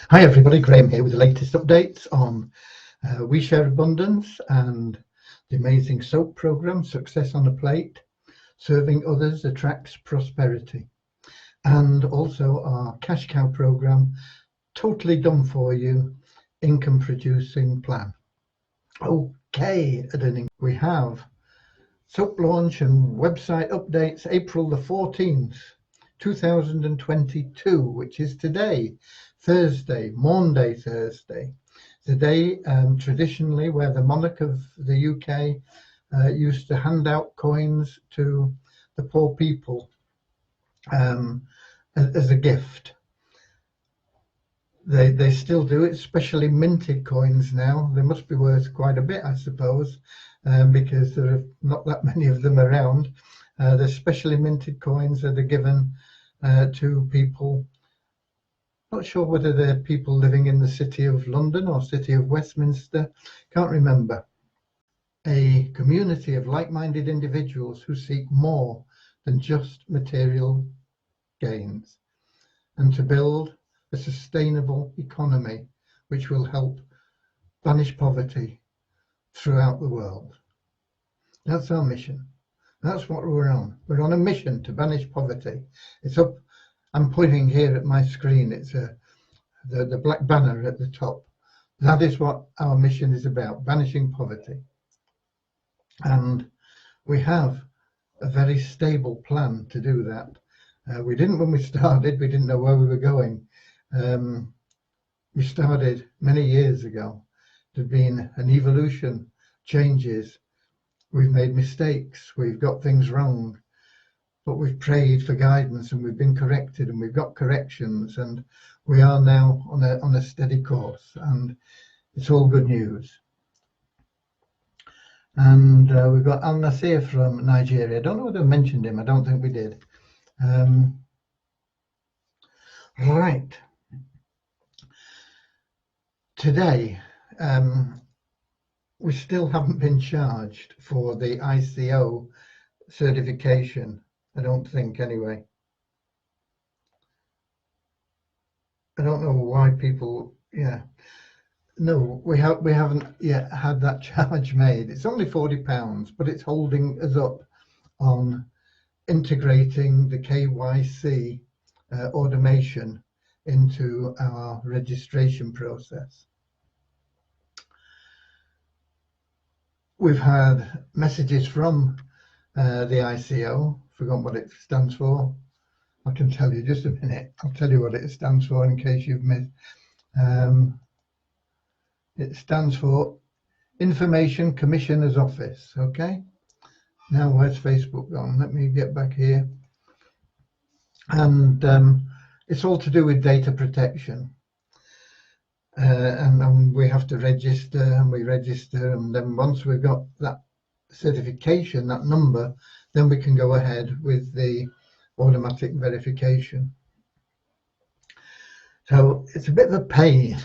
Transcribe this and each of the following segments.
Hi everybody, Graham here with the latest updates on We Share Abundance and the amazing soap program, Success on a Plate, Serving Others Attracts Prosperity, and also our Cash Cow program, Totally Done For You, Income Producing Plan. Okay, we have soap launch and website updates April the 14th, 2022, which is today, Thursday, Maundy Thursday, the day traditionally where the monarch of the UK used to hand out coins to the poor people as a gift. They still do it, especially minted coins now. They must be worth quite a bit, I suppose, because there are not that many of them around. They're specially minted coins that are given to people. Not sure whether they're people living in the City of London or City of Westminster, can't remember. A community of like-minded individuals who seek more than just material gains, and to build a sustainable economy which will help banish poverty throughout the world. That's our mission. That's what we're on. We're on a mission to banish poverty. It's up. I'm pointing here at my screen. It's the black banner at the top. That is what our mission is about, banishing poverty. And we have a very stable plan to do that. We didn't when we started. We didn't know where we were going. We started many years ago. There'd been an evolution, changes. We've made mistakes. We've got things wrong. But we've prayed for guidance and we've been corrected and we've got corrections, and we are now on a steady course, and it's all good news. And we've got Al Nasir from Nigeria. I don't know whether I mentioned him. I don't think we did. Right. Today, we still haven't been charged for the ICO certification. I don't think, anyway. I don't know why people, no, we haven't yet had that charge made. It's only £40, but it's holding us up on integrating the KYC automation into our registration process. We've had messages from the ICO, forgotten what it stands for. I can tell you just a minute. I'll tell you what it stands for in case you've missed. It stands for Information Commissioner's Office. Okay. Now where's Facebook gone? Let me get back here. And it's all to do with data protection. And we have to register, and we register, and then once we've got that certification, that number, then we can go ahead with the automatic verification. So it's a bit of a pain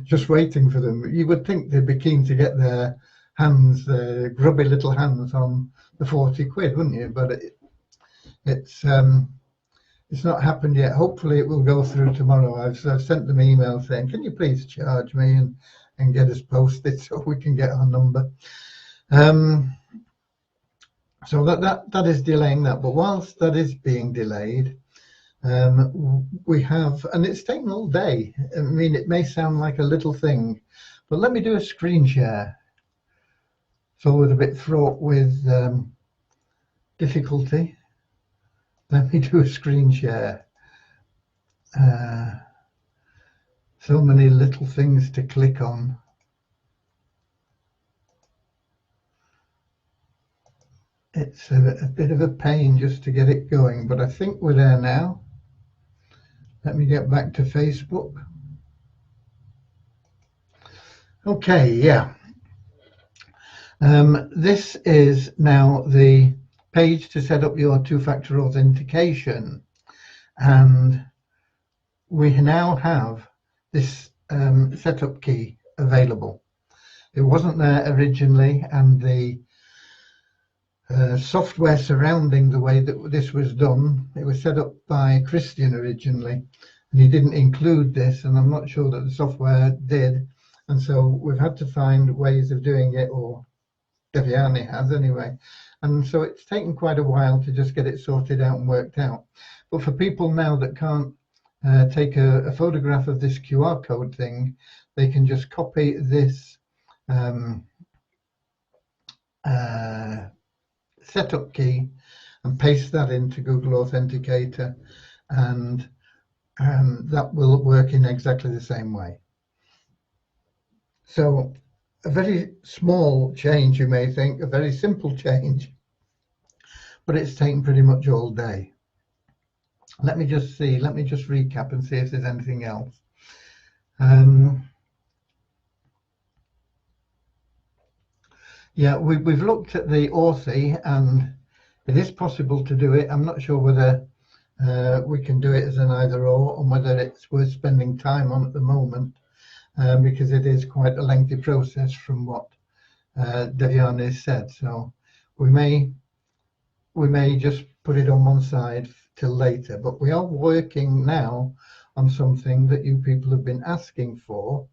just waiting for them. You would think they'd be keen to get their hands, their grubby little hands on the 40 quid, wouldn't you? But it's not happened yet. Hopefully it will go through tomorrow. I've sent them an email saying, can you please charge me and get us posted so we can get our number. So that is delaying that. But whilst that is being delayed, we have, and it's taken all day. I mean, it may sound like a little thing, but let me do a screen share. It's always a bit fraught with difficulty. Let me do a screen share. So many little things to click on. It's a bit of a pain just to get it going, but I think we're there now. Let me get back to Facebook. Okay, yeah. This is now the page to set up your two-factor authentication, and we now have this setup key available. It wasn't there originally, and the software surrounding the way that this was done, it was set up by Christian originally, and he didn't include this, and I'm not sure that the software did, and so we've had to find ways of doing it, or Deviani has anyway, and so it's taken quite a while to just get it sorted out and worked out. But for people now that can't take a photograph of this QR code thing, they can just copy this setup key and paste that into Google Authenticator, and that will work in exactly the same way. So a very small change, you may think, a very simple change, but it's taken pretty much all day. Let me just recap and see if there's anything else. Yeah, we've looked at the Authy, and it is possible to do it. I'm not sure whether we can do it as an either or, and whether it's worth spending time on at the moment, because it is quite a lengthy process from what Deviani said. So we may just put it on one side till later, but we are working now on something that you people have been asking for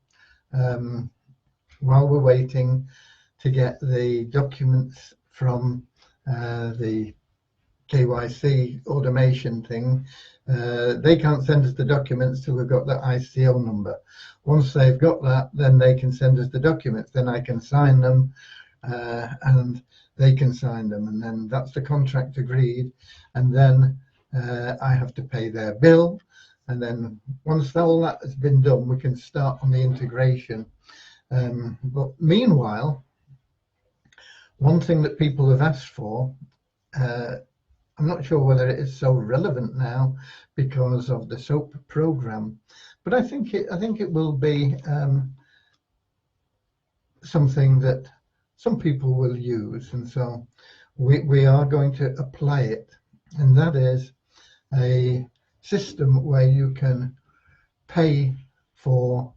while we're waiting to get the documents from the KYC automation thing. They can't send us the documents till we've got the ICO number. Once they've got that, then they can send us the documents. Then I can sign them, and they can sign them, and then that's the contract agreed. And then I have to pay their bill. And then once all that has been done, we can start on the integration. But meanwhile, one thing that people have asked for, I'm not sure whether it is so relevant now because of the SOAP program, but I think it will be something that some people will use, and so we are going to apply it, and that is a system where you can pay for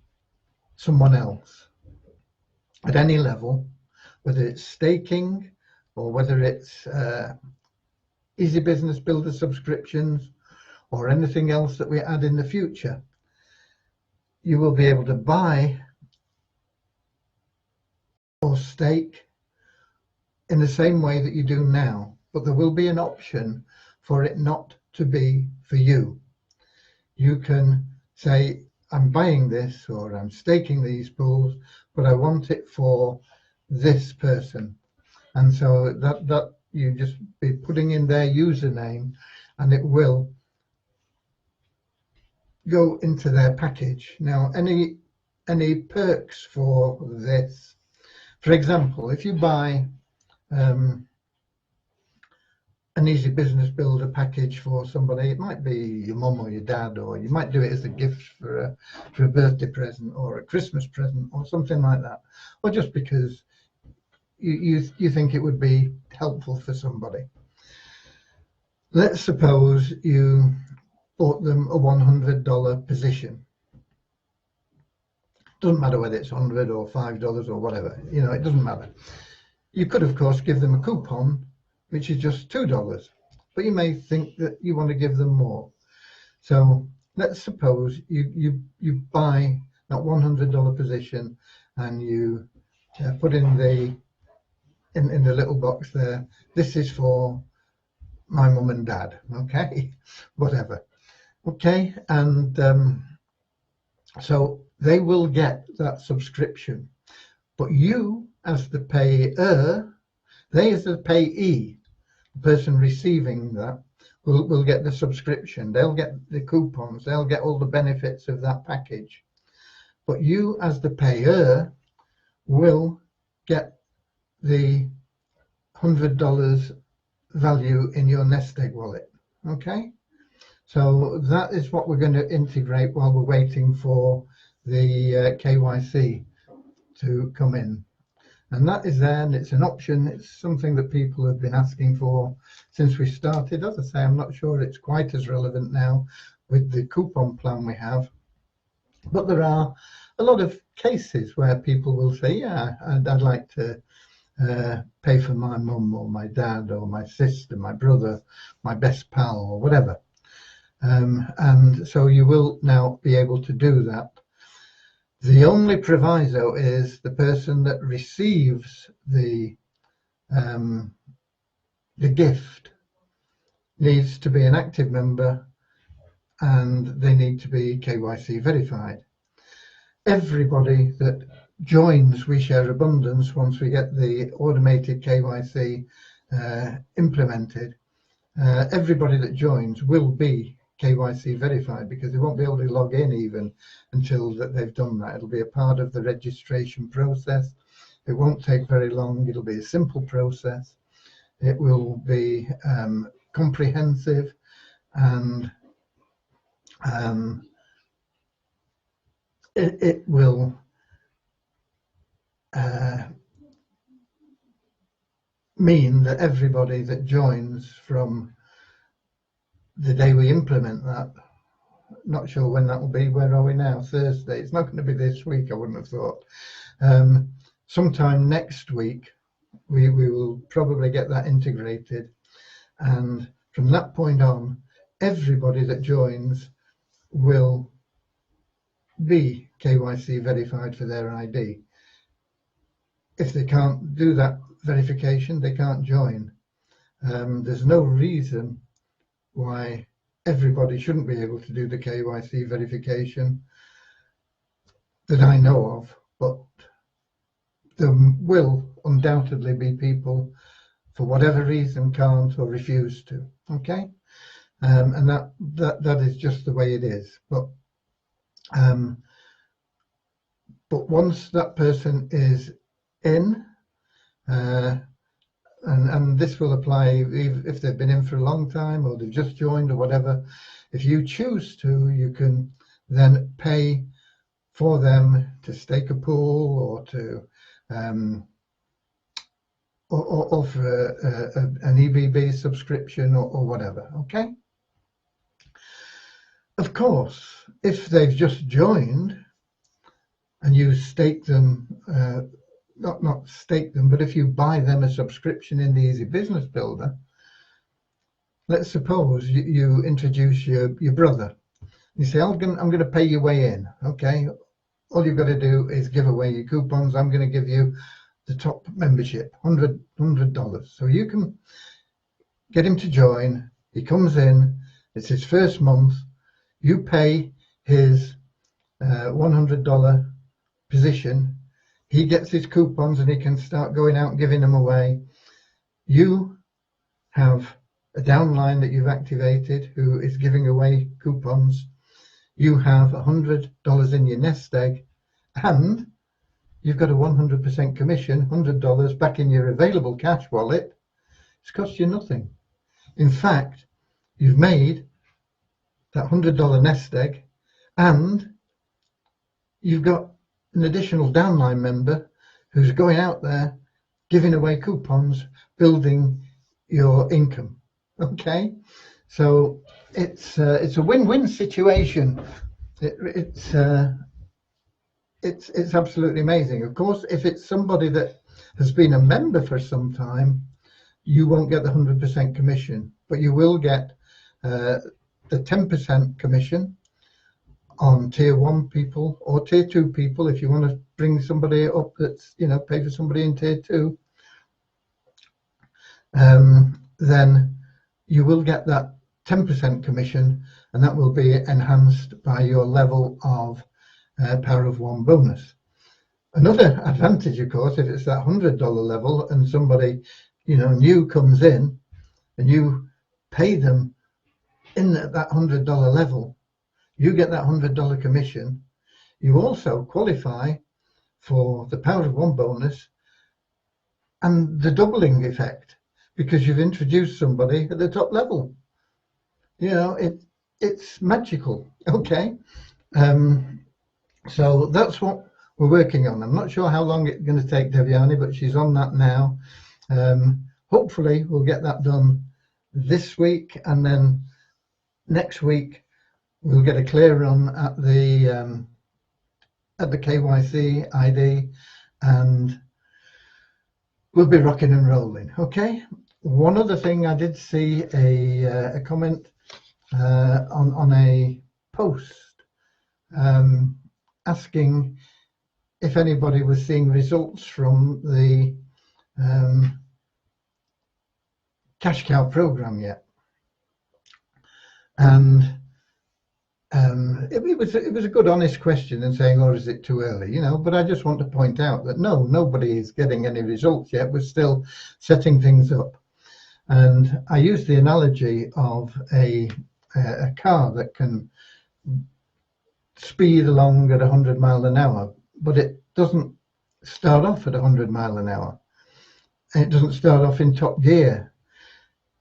someone else at any level, whether it's staking or whether it's Easy Business Builder subscriptions or anything else that we add in the future. You will be able to buy or stake in the same way that you do now, but there will be an option for it not to be for you. You can say, I'm buying this or I'm staking these pools, but I want it for this person. And so that you just be putting in their username, and it will go into their package. Now, any perks for this, for example, if you buy an Easy Business Builder package for somebody, it might be your mum or your dad, or you might do it as a gift for a birthday present or a Christmas present or something like that, or just because you think it would be helpful for somebody. Let's suppose you bought them a $100 position. Doesn't matter whether it's $100 or $5 or whatever, it doesn't matter. You could, of course, give them a coupon, which is just $2, but you may think that you want to give them more. So let's suppose you buy that $100 position, and you put in the little box there, this is for my mum and dad, okay, whatever, okay, and so they will get that subscription, but you as the payer, they as the payee, the person receiving that, will get the subscription, they'll get the coupons, they'll get all the benefits of that package, but you as the payer will get the $100 value in your nest egg wallet. Okay, so that is what we're going to integrate while we're waiting for the KYC to come in, and that is there, and it's an option. It's something that people have been asking for since we started. As I say, I'm not sure it's quite as relevant now with the coupon plan we have, but there are a lot of cases where people will say, yeah, I'd like to pay for my mum or my dad or my sister, my brother, my best pal, or whatever. and so you will now be able to do that. The only proviso is the person that receives the gift needs to be an active member, and they need to be KYC verified. Everybody that joins We Share Abundance, once we get the automated KYC implemented, everybody that joins will be KYC verified, because they won't be able to log in even until that they've done that. It'll be a part of the registration process. It won't take very long. It'll be a simple process. It will be comprehensive, and it will mean that everybody that joins from the day we implement that, not sure when that will be, where are we now? Thursday. It's not going to be this week, I wouldn't have thought. Sometime next week we will probably get that integrated, and from that point on, everybody that joins will be KYC verified for their ID. If they can't do that verification, they can't join. There's no reason why everybody shouldn't be able to do the KYC verification that I know of, but there will undoubtedly be people, for whatever reason, can't or refuse to. Okay, and that is just the way it is. But once that person is in, and this will apply if they've been in for a long time or they've just joined or whatever, if you choose to, you can then pay for them to stake a pool, or to or for an EBB subscription, or whatever. Okay. Of course, if they've just joined and you stake them, not stake them, but if you buy them a subscription in the Easy Business Builder, let's suppose you introduce your brother. You say, I'm going to pay your way in. Okay, all you've got to do is give away your coupons. I'm going to give you the top membership, $100. So you can get him to join. He comes in. It's his first month. You pay his $100 position. He gets his coupons and he can start going out and giving them away. You have a downline that you've activated who is giving away coupons. You have $100 in your nest egg, and you've got a 100% commission, $100 back in your available cash wallet. It's cost you nothing. In fact, you've made that $100 nest egg, and you've got an additional downline member who's going out there giving away coupons, building your income. Okay, so it's a win-win situation. It's absolutely amazing. Of course, if it's somebody that has been a member for some time, you won't get the 100% commission, but you will get the 10% commission on tier 1 people or tier 2 people. If you want to bring somebody up that's, pay for somebody in tier 2, then you will get that 10% commission, and that will be enhanced by your level of Power of One bonus. Another advantage, of course, if it's that $100 level and somebody new comes in and you pay them in that $100 level, you get that $100 commission. You also qualify for the Power of One bonus and the doubling effect, because you've introduced somebody at the top level. It's magical. Okay, so that's what we're working on. I'm not sure how long it's going to take Devyani, but she's on that now. Hopefully we'll get that done this week, and then next week we'll get a clear run at the KYC ID, and we'll be rocking and rolling. Okay. One other thing, I did see a comment on a post asking if anybody was seeing results from the cash cow program yet. And it was a good, honest question, and saying, "Or is it too early?" You know. But I just want to point out that no, nobody is getting any results yet. We're still setting things up. And I use the analogy of a car that can speed along at 100 miles an hour, but it doesn't start off at 100 miles an hour. And it doesn't start off in top gear.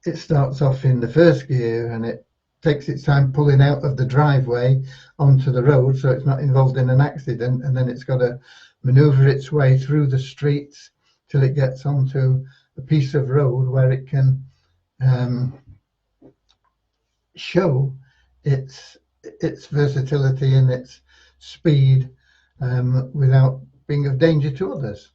It starts off in the first gear, and it takes its time pulling out of the driveway onto the road, so it's not involved in an accident, and then it's got to maneuver its way through the streets till it gets onto a piece of road where it can show its versatility and its speed without being of danger to others.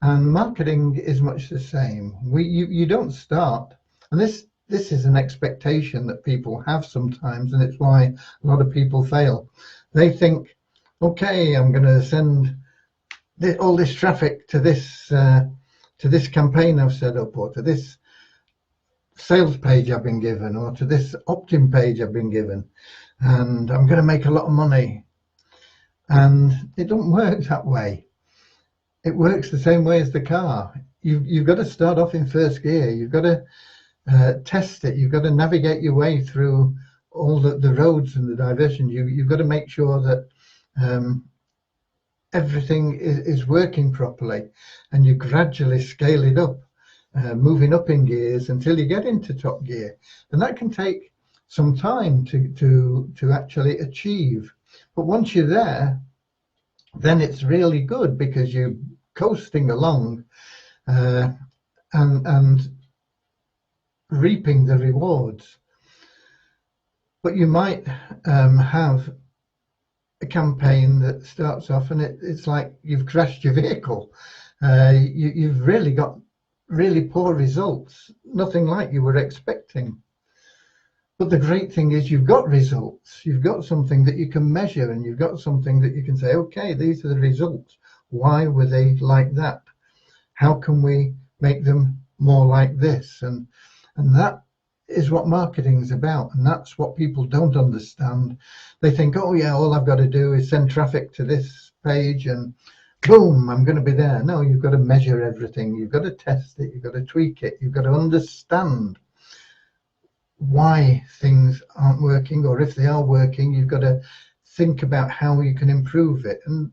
And marketing is much the same. You don't start, and this is an expectation that people have sometimes, and it's why a lot of people fail. They think, okay, I'm going to send all this traffic to this campaign I've set up, or to this sales page I've been given, or to this opt-in page I've been given, and I'm going to make a lot of money. And it don't work that way. It works the same way as the car. You've got to start off in first gear. You've got to test it. You've got to navigate your way through all the roads and the diversions. You've got to make sure that everything is working properly, and you gradually scale it up, moving up in gears until you get into top gear. And that can take some time to actually achieve. But once you're there, then it's really good, because you're coasting along and reaping the rewards. But you might have a campaign that starts off and it's like you've crashed your vehicle. You've really got really poor results, nothing like you were expecting. But the great thing is you've got results. You've got something that you can measure, and you've got something that you can say, okay, these are the results. Why were they like that? How can we make them more like this? And that is what marketing is about. And that's what people don't understand. They think, oh yeah, all I've got to do is send traffic to this page and boom, I'm going to be there. No, you've got to measure everything. You've got to test it. You've got to tweak it. You've got to understand why things aren't working, or if they are working, you've got to think about how you can improve it. And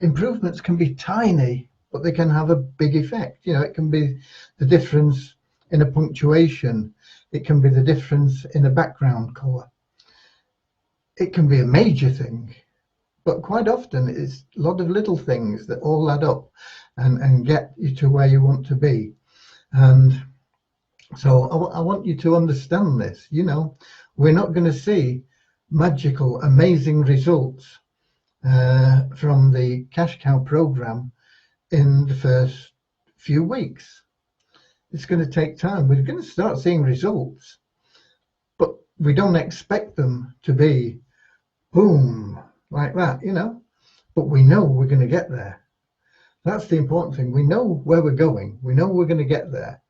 improvements can be tiny, but they can have a big effect. You know, it can be the difference in a punctuation. It can be the difference in a background color. It can be a major thing, but quite often it's a lot of little things that all add up and get you to where you want to be. And so I want you to understand this. You know, we're not going to see magical, amazing results from the cash cow program in the first few weeks. It's going to take time. We're going to start seeing results, but we don't expect them to be boom like that, you know, but we know we're going to get there. That's the important thing. We know where we're going. We know we're going to get there.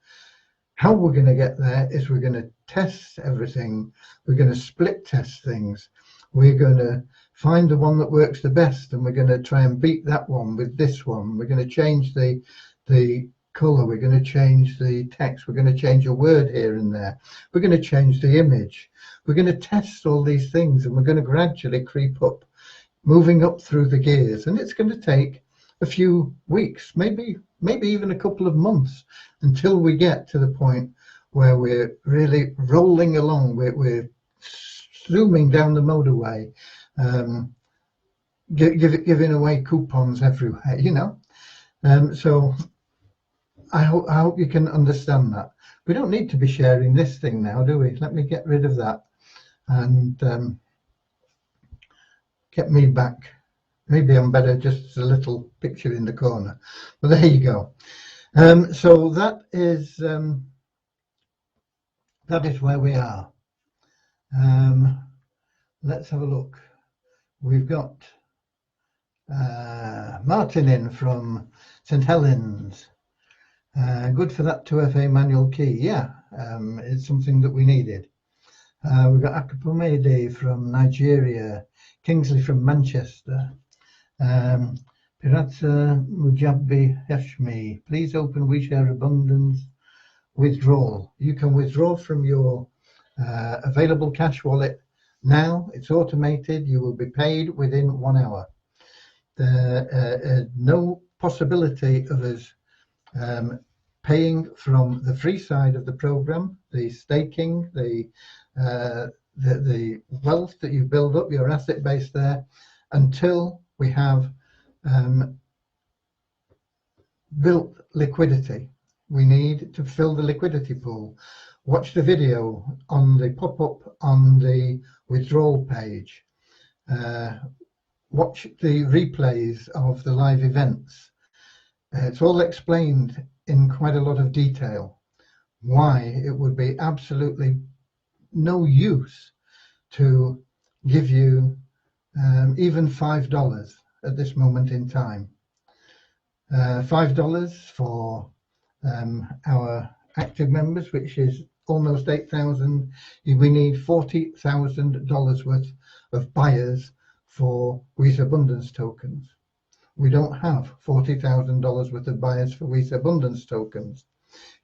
How we're going to get there is we're going to test everything. We're going to split test things. We're going to find the one that works the best, and we're going to try and beat that one with this one. We're going to change the color. We're going to change the text. We're going to change a word here and there. We're going to change the image. We're going to test all these things, and we're going to gradually creep up, moving up through the gears. And it's going to take a few weeks, maybe even a couple of months, until we get to the point where we're really rolling along. We're zooming down the motorway, giving away coupons everywhere, you know. So I hope you can understand that. We don't need to be sharing this thing now, do we? Let me get rid of that and get me back. Maybe I'm better just as a little picture in the corner. But there you go. So that is where we are. Let's have a look. We've got Martin in from St Helens. Good for that 2FA manual key. Yeah, it's something that we needed. We've got Akapomede from Nigeria, Kingsley from Manchester, Pirata Mujabi Hashmi. Please open WeShare Abundance withdrawal. You can withdraw from your Avaliable Cash wallet now. It's automated. You will be paid within 1 hour. No possibility of us paying from the free side of the program, the staking, the wealth that you build up, your asset base there, until we have built liquidity. We need to fill the liquidity pool. Watch the video on the pop-up on the withdrawal page. Watch the replays of the live events. It's all explained in quite a lot of detail why it would be absolutely no use to give you even $5 at this moment in time. $5 for our active members, which is almost 8,000. We need $40,000 worth of buyers for WeShare Abundance tokens. We don't have $40,000 worth of buyers for WeShare Abundance tokens.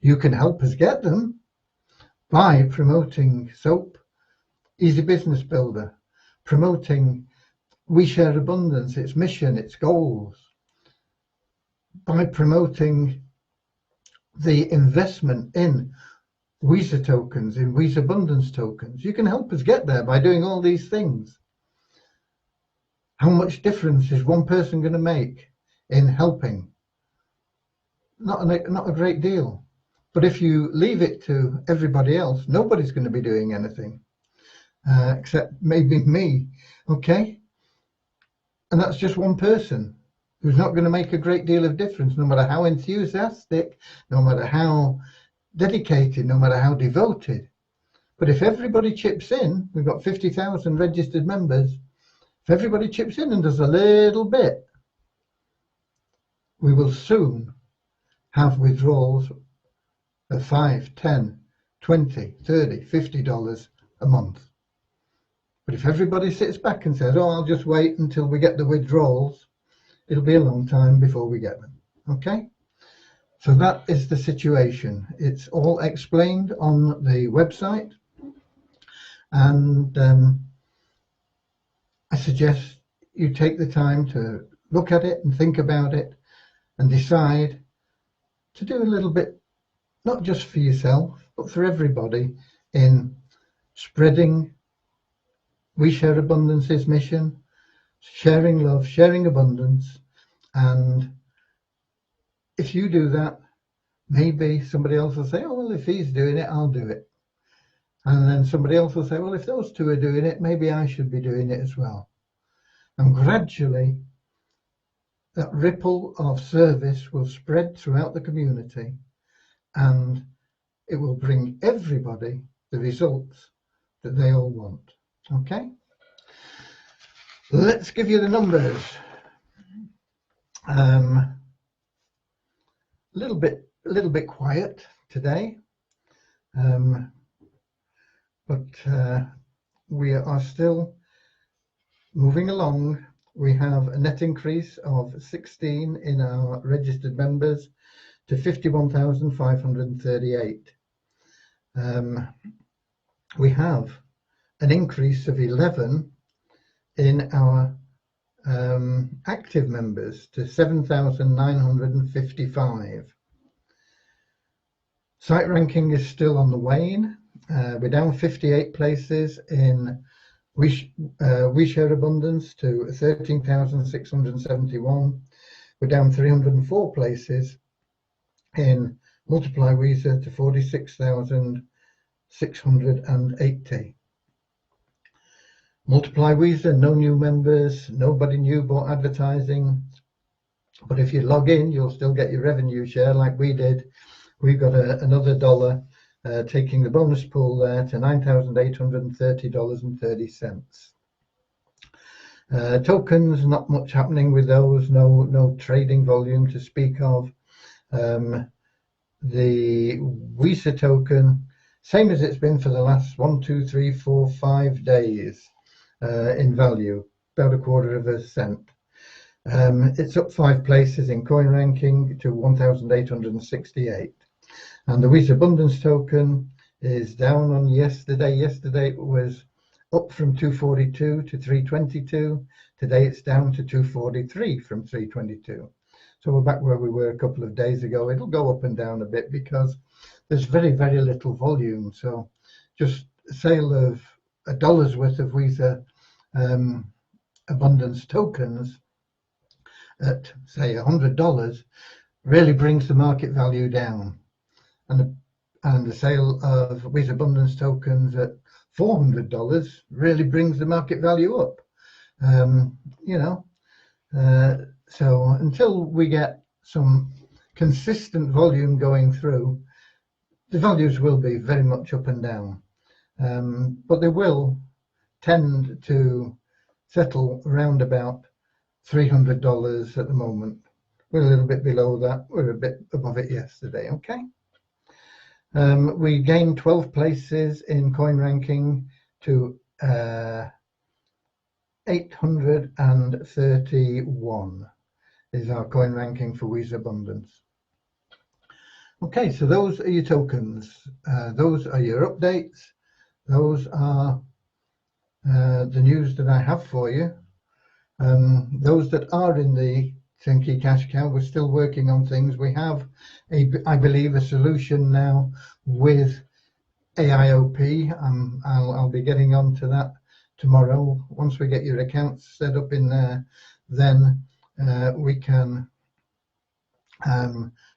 You can help us get them by promoting SOAP, Easy Business Builder, promoting WeShare Abundance, its mission, its goals, by promoting the investment in WeShare tokens, in WeShare Abundance tokens. You can help us get there by doing all these things. How much difference is one person going to make in helping? Not a great deal. But if you leave it to everybody else, nobody's going to be doing anything except maybe me, okay? And that's just one person who's not going to make a great deal of difference, no matter how enthusiastic, no matter how dedicated, no matter how devoted. But if everybody chips in, we've got 50,000 registered members, if everybody chips in and does a little bit, we will soon have withdrawals of $5, $10, $20, $30, $50 a month. But if everybody sits back and says, oh, I'll just wait until we get the withdrawals, it'll be a long time before we get them. Okay? So that is the situation. It's all explained on the website. And I suggest you take the time to look at it and think about it and decide to do a little bit, not just for yourself, but for everybody, in spreading WeShare Abundance's mission, sharing love, sharing abundance. And if you do that, maybe somebody else will say, oh, well, if he's doing it, I'll do it. And then somebody else will say, well, if those two are doing it, maybe I should be doing it as well. And gradually, that ripple of service will spread throughout the community, and it will bring everybody the results that they all want. Okay? Let's give you the numbers. A little bit quiet today, but we are still moving along. We have a net increase of 16 in our registered members to 51,538. We have an increase of 11 in our active members to 7,955. Site ranking is still on the wane. We're down 58 places in WeShare Abundance to 13,671. We're down 304 places in Multiply WeShare to 46,680. Multiply WeShare, no new members, nobody new bought advertising. But if you log in, you'll still get your revenue share like we did. We've got another $1 taking the bonus pool there to $9,830.30. Tokens, not much happening with those, no trading volume to speak of. The Visa token, same as it's been for the last 1, 2, 3, 4, 5 days in value, about 1/4 cent. It's up 5 places in coin ranking to 1,868. And the Visa Abundance token is down on yesterday. Yesterday it was up from 242 to 322. Today it's down to 243 from 322. So we're back where we were a couple of days ago. It'll go up and down a bit because there's very, very little volume. So just a sale of $1 worth of Visa Abundance tokens at, say, $100 really brings the market value down. And the sale of Visa Abundance tokens at $400 really brings the market value up. So until we get some consistent volume going through, the values will be very much up and down. But they will tend to settle around about $300 at the moment. We're a little bit below that. We're a bit above it yesterday, okay? We gained 12 places in coin ranking to 831 is our coin ranking for Visa Abundance. Okay, so those are your tokens. Those are your updates. Those are the news that I have for you. Those that are in the Turnkey Cash Cow, we're still working on things. We have, I believe, a solution now with AIOP. I'll be getting on to that tomorrow. Once we get your accounts set up in there, then we can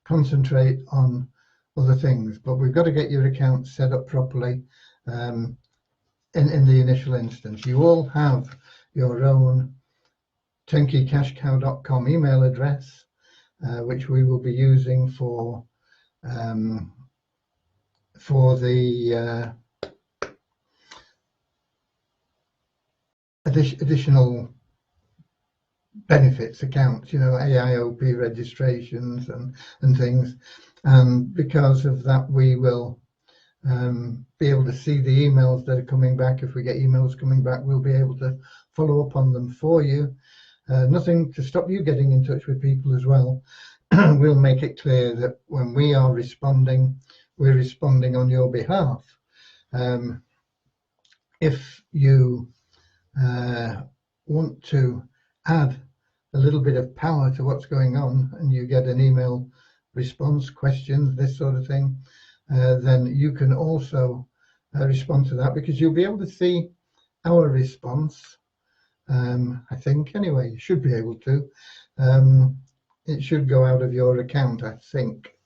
concentrate on other things. But we've got to get your accounts set up properly in the initial instance. You all have your own turnkeycashcow.com email address, which we will be using for the additional benefits accounts, AIOP registrations and things. And because of that, we will be able to see the emails that are coming back. If we get emails coming back, we'll be able to follow up on them for you. Nothing to stop you getting in touch with people as well. We'll make it clear that when we are responding, we're responding on your behalf. If you want to add a little bit of power to what's going on and you get an email response, questions, this sort of thing, then you can also respond to that, because you'll be able to see our response. I think anyway, you should be able to. It should go out of your account, I think.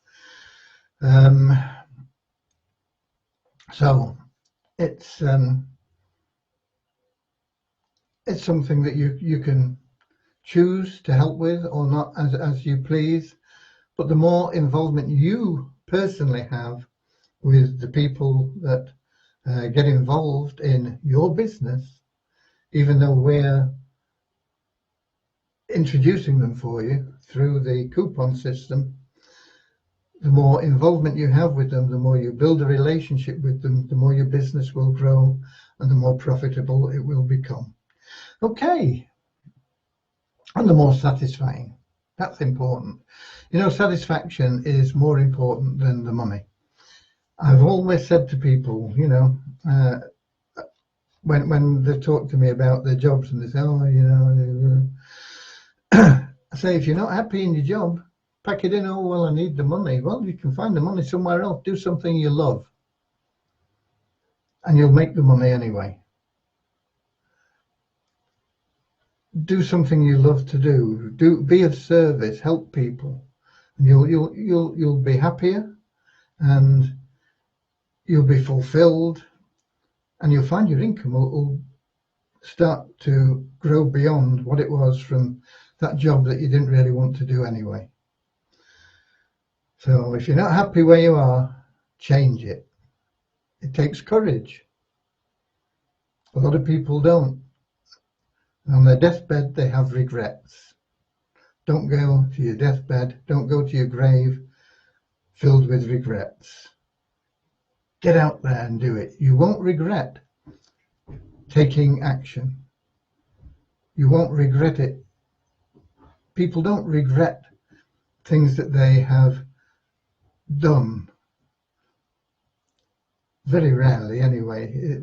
So it's something that you can choose to help with or not, as you please. But the more involvement you personally have with the people that get involved in your business, even though we're introducing them for you through the coupon system, the more involvement you have with them, the more you build a relationship with them, the more your business will grow and the more profitable it will become. Okay, and the more satisfying. That's important. Satisfaction is more important than the money. I've always said to people, when they talk to me about their jobs and they say, I say, if you're not happy in your job, pack it in. Oh, well, I need the money. Well, you can find the money somewhere else. Do something you love, and you'll make the money anyway. Do something you love to do. Be of service. Help people, and you'll be happier, and you'll be fulfilled, and you'll find your income will start to grow beyond what it was from that job that you didn't really want to do anyway. So if you're not happy where you are, change it. It takes courage. A lot of people don't. On their deathbed, they have regrets. Don't go to your deathbed, don't go to your grave filled with regrets. Get out there and do it. You won't regret taking action. You won't regret it. People don't regret things that they have done. Very rarely, anyway.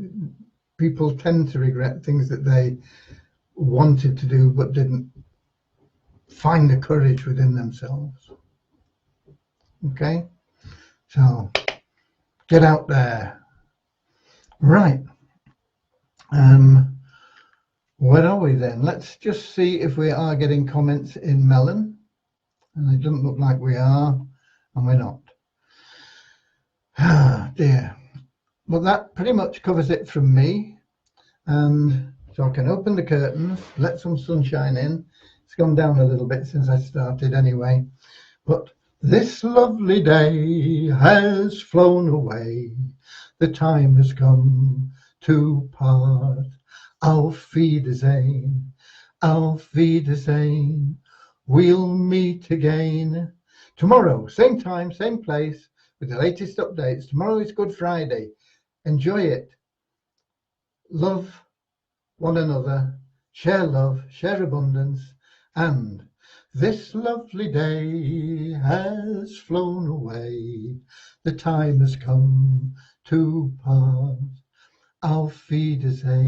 People tend to regret things that they wanted to do but didn't find the courage within themselves. Okay? So, get out there. Right. Where are we then? Let's just see if we are getting comments in Melon. And it doesn't look like we are, and we're not. Ah, dear. Well, that pretty much covers it from me. And so I can open the curtains, let some sunshine in. It's gone down a little bit since I started anyway. But this lovely day has flown away. The time has come to part. Auf Wiedersehen, auf Wiedersehen. We'll meet again tomorrow, same time, same place, with the latest updates. Tomorrow is Good Friday. Enjoy it. Love one another, share love, share abundance, and this lovely day has flown away. The time has come to part. Auf Wiedersehen.